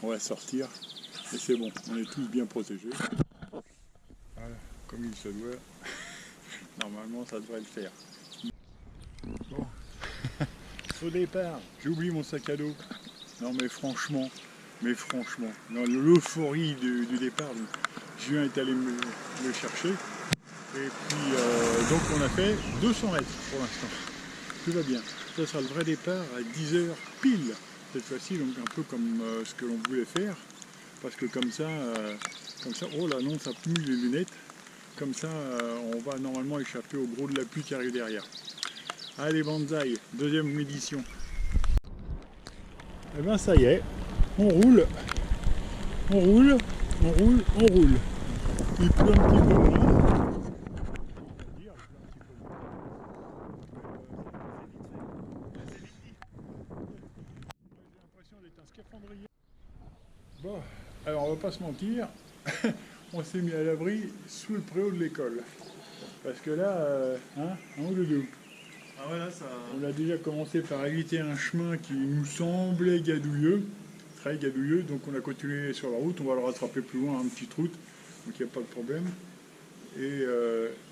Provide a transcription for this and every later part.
on va sortir et c'est bon, on est tous bien protégés. Voilà, comme il se doit. Normalement, ça devrait le faire. Bon, au départ, j'ai oublié mon sac à dos. Non, mais franchement, dans l'euphorie du départ, Julien est allé me chercher. Et puis, donc, on a fait 200 mètres pour l'instant. Tout va bien. Ça sera le vrai départ à 10 heures pile cette fois-ci, donc un peu comme ce que l'on voulait faire. Parce que comme ça, oh là non, ça mouille les lunettes. Comme ça, on va normalement échapper au gros de la pluie qui arrive derrière. Allez, Banzai, deuxième édition. Et ben ça y est, on roule, on roule, on roule, on roule. Il pleut un petit peu moins. J'ai l'impression d'être un scaphandrier. Bon, alors on va pas se mentir, on s'est mis à l'abri sous le préau de l'école. Parce que là, on le double. Ah ouais, là, ça... On a déjà commencé par éviter un chemin qui nous semblait gadouilleux, très gadouilleux, donc on a continué sur la route, on va le rattraper plus loin, une petite route, donc il n'y a pas de problème. Et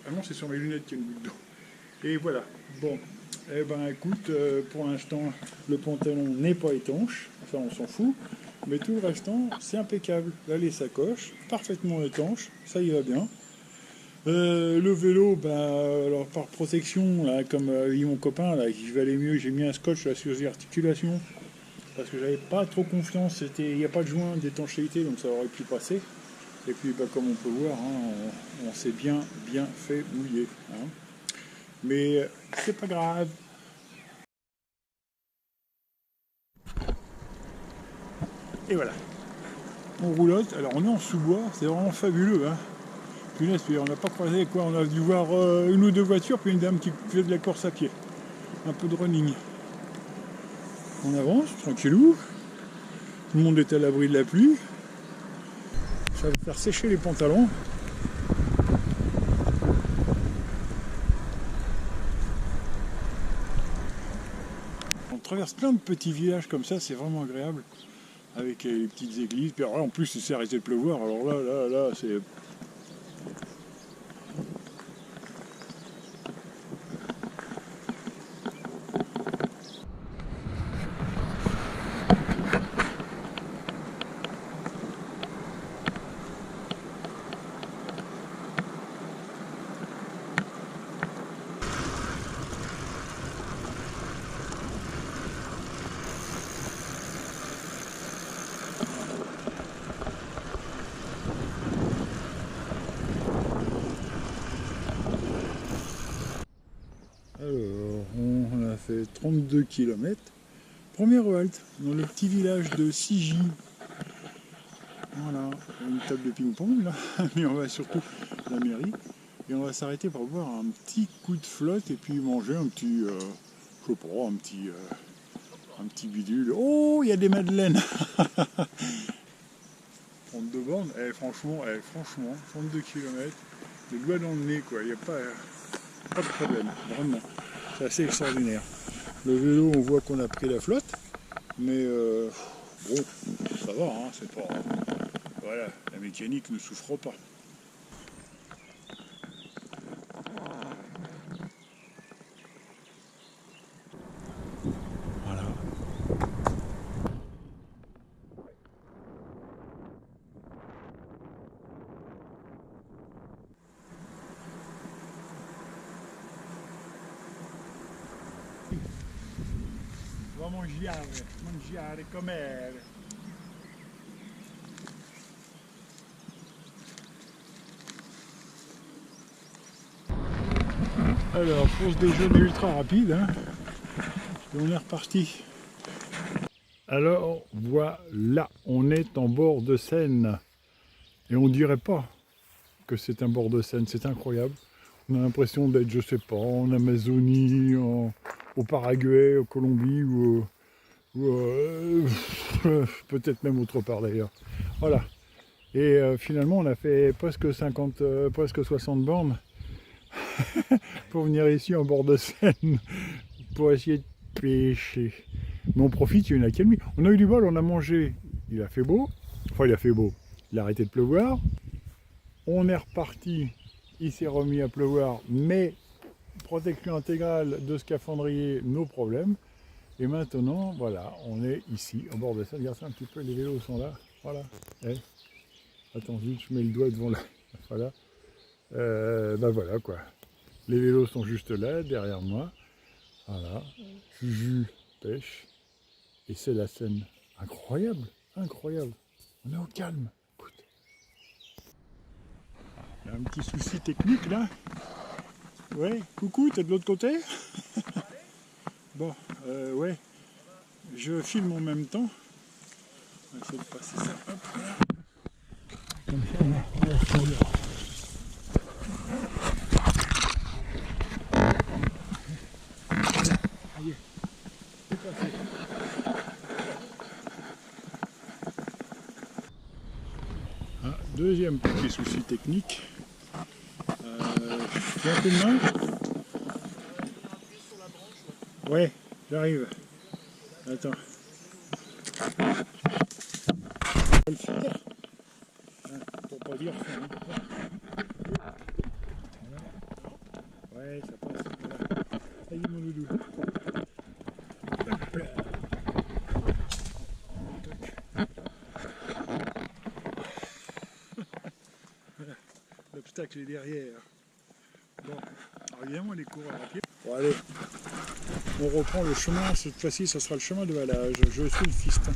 ah non, c'est sur mes lunettes qu'il y a une goutte d'eau. Et voilà, bon, eh ben écoute, pour l'instant, le pantalon n'est pas étanche, ça on s'en fout, mais tout le restant, c'est impeccable. Là, les sacoches, parfaitement étanches, ça y va bien. Le vélo, alors par protection, là, comme dit mon copain, là, je vais aller mieux, j'ai mis un scotch là, sur les articulations parce que j'avais pas trop confiance, il n'y a pas de joint d'étanchéité donc ça aurait pu passer. Et puis comme on peut voir, on s'est bien fait mouiller. Hein. Mais c'est pas grave. Et voilà. On roulotte, alors on est en sous-bois, c'est vraiment fabuleux. Hein. Punaise, on n'a pas croisé quoi, on a dû voir une ou deux voitures, puis une dame qui faisait de la course à pied. Un peu de running. On avance, tranquillou. Tout le monde est à l'abri de la pluie. Ça va faire sécher les pantalons. On traverse plein de petits villages comme ça, c'est vraiment agréable. Avec les petites églises. Puis alors là, en plus, il s'est arrêté de pleuvoir. Alors là, c'est... Alors, on a fait 32 km. Première halte, dans le petit village de Sigi. Voilà, une table de ping-pong là, mais on va surtout à la mairie. Et on va s'arrêter pour boire un petit coup de flotte et puis manger un petit, je sais pas, un petit bidule. Oh, il y a des madeleines. 32 bornes, franchement, 32 km, les doigts dans le nez, quoi, il n'y a pas de problème, vraiment. C'est assez extraordinaire. Le vélo, on voit qu'on a pris la flotte, mais bon, ça va, hein, c'est pas... Voilà, la mécanique ne souffre pas. Voilà. On va mangiare, com'è. Alors, pour ce déjeuner ultra rapide, hein, et on est reparti. Alors, voilà, on est en bord de Seine. Et on dirait pas que c'est un bord de Seine, c'est incroyable. On a l'impression d'être, je sais pas, en Amazonie, au Paraguay, au Colombie, ou peut-être même autre part d'ailleurs. Voilà. Et finalement, on a fait presque 50, presque 60 bornes pour venir ici en bord de Seine pour essayer de pêcher. Mais on profite, il y a une accalmie. On a eu du bol, on a mangé il a fait beau. Enfin, il a fait beau. Il a arrêté de pleuvoir. On est reparti. Il s'est remis à pleuvoir, mais protection intégrale de scaphandrier, nos problèmes. Et maintenant, voilà, on est ici, au bord de ça. Regarde ça un petit peu, les vélos sont là. Voilà. Eh. Attends, vite, je mets le doigt devant là. Voilà. Ben voilà, quoi. Les vélos sont juste là, derrière moi. Voilà. Juju pêche. Et c'est la scène. Incroyable, incroyable. On est au calme. Écoute. Il y a un petit souci technique, là. Ouais, coucou, t'es de l'autre côté? Bon, ouais. Je filme en même temps. On va essayer de passer ça. Hop, voilà. Comme ça, on va se dire. Allez, c'est passé. Ah, deuxième petit souci technique. Fais un peu de main. Ouais, j'arrive. Attends. On va le faire. Pour pas dire ça. Hein. Voilà. Ouais, ça passe. Voilà. Allez mon loulou. Hop là. Voilà. L'obstacle est derrière. Bon, alors évidemment les coureurs à pied. Bon allez, on reprend le chemin, cette fois-ci ça sera le chemin de halage. Je suis le fiston.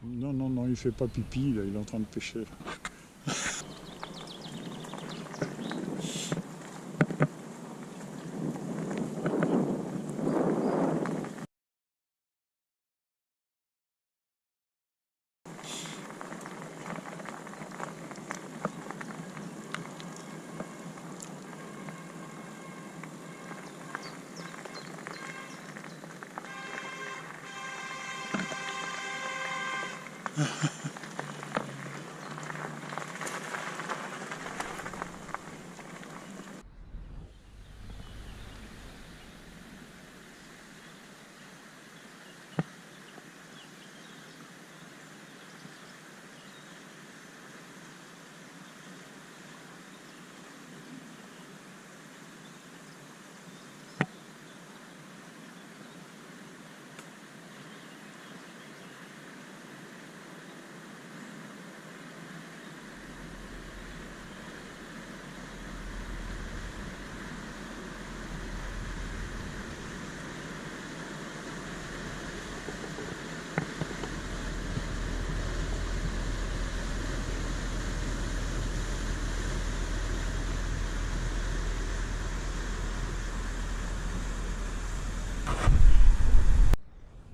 Non, non, non, il fait pas pipi, là, il est en train de pêcher. Là.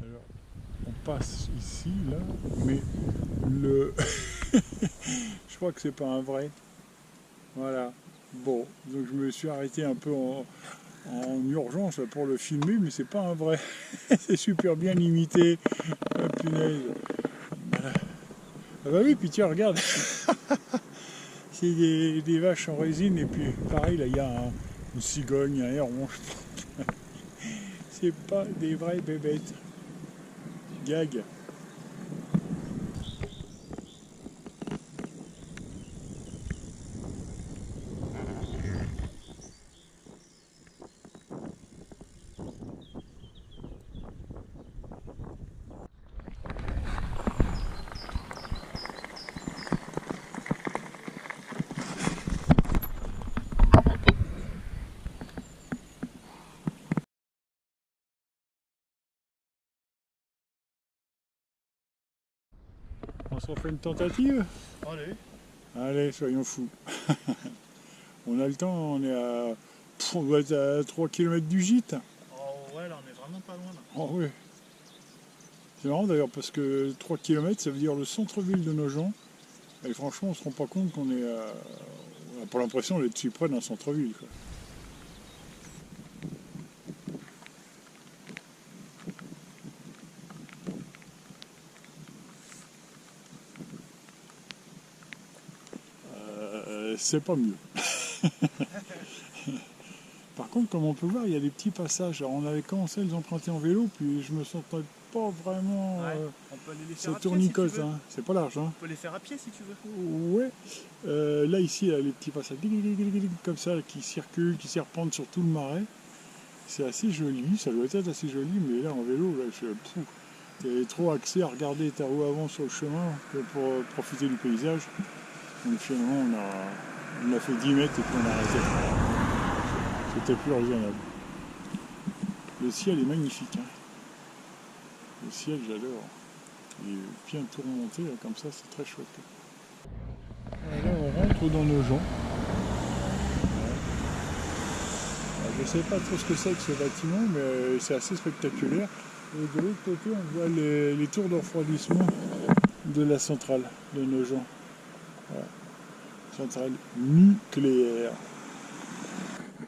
Alors, on passe ici, là, mais le... je crois que c'est pas un vrai. Voilà. Bon, donc je me suis arrêté un peu en urgence pour le filmer, mais c'est pas un vrai. C'est super bien limité. Oh, punaise. Voilà. Ah bah oui, puis tiens, regarde. C'est des vaches en résine, et puis pareil, là, il y a une cigogne, un héron. C'est pas des vraies bébêtes. Gag. On se refait une tentative? Allez. Allez, soyons fous. On a le temps, on doit être à 3 km du gîte. Oh ouais, là on est vraiment pas loin là. Oh oui. C'est marrant d'ailleurs parce que 3 km ça veut dire le centre-ville de Nogent. Et franchement on se rend pas compte qu'on est on a pas l'impression d'être si près d'un centre-ville. Quoi. C'est pas mieux. Par contre, comme on peut voir, il y a des petits passages. Alors, on avait commencé à les emprunter en vélo, puis je me sentais pas vraiment... On peut aller les faire c'est à pied si tu tournicose, veux. hein. C'est pas large. Hein. On peut les faire à pied si tu veux. Ouais. Là, ici, il y a les petits passages comme ça qui circulent, qui serpentent sur tout le marais. C'est assez joli, ça doit être assez joli, mais là, en vélo, là, t'es trop axé à regarder ta roue avant sur le chemin que pour profiter du paysage. Donc finalement, on a fait 10 mètres et puis on a arrêté. C'était plus raisonnable. Le ciel est magnifique. Hein. Le ciel, j'adore. Il est bien tout remonté, là, comme ça, c'est très chouette. Et là, on rentre dans nos gens. Je ne sais pas trop ce que c'est que ce bâtiment, mais c'est assez spectaculaire. Et de l'autre côté, on voit les tours de refroidissement de la centrale de Nogent. Voilà. Centrale nucléaire.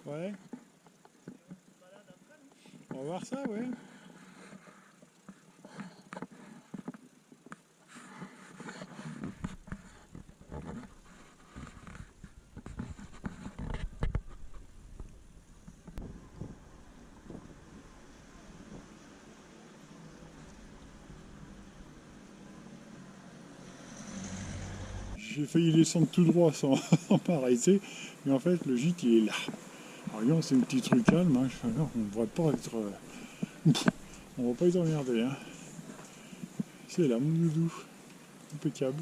Ouais. On va voir ça, ouais. J'ai failli descendre tout droit sans m'arrêter, mais en fait le gîte il est là. Alors regarde, c'est une petite rue calme, hein. On ne devrait pas être. On va pas être emmerdé. Hein. C'est là mon doudou. Impeccable.